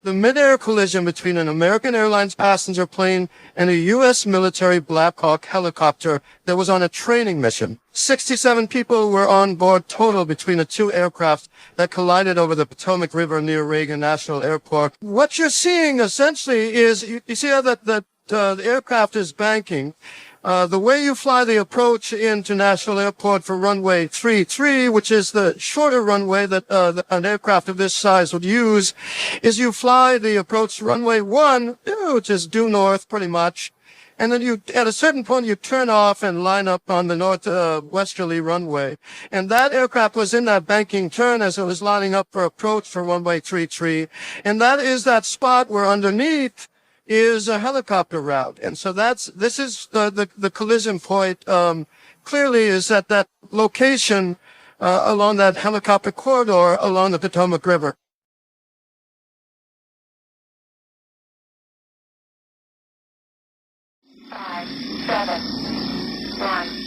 The midair collision between an American Airlines passenger plane and a U.S. military Black Hawk helicopter that was on a training mission. 67 people were on board total between the two aircraft that collided over the Potomac River near Reagan National Airport. What you're seeing essentially is, you see how the aircraft is banking. The way you fly the approach into National Airport for runway 33, which is the shorter runway that an aircraft of this size would use, is you fly the approach runway 1, which is due north pretty much, and then at a certain point, you turn off and line up on the northwesterly runway. And that aircraft was in that banking turn as it was lining up for approach for runway 33. And that is that spot where underneath is a helicopter route. And so this is the collision point, clearly is at that location, along that helicopter corridor along the Potomac River. 5, 7, 1.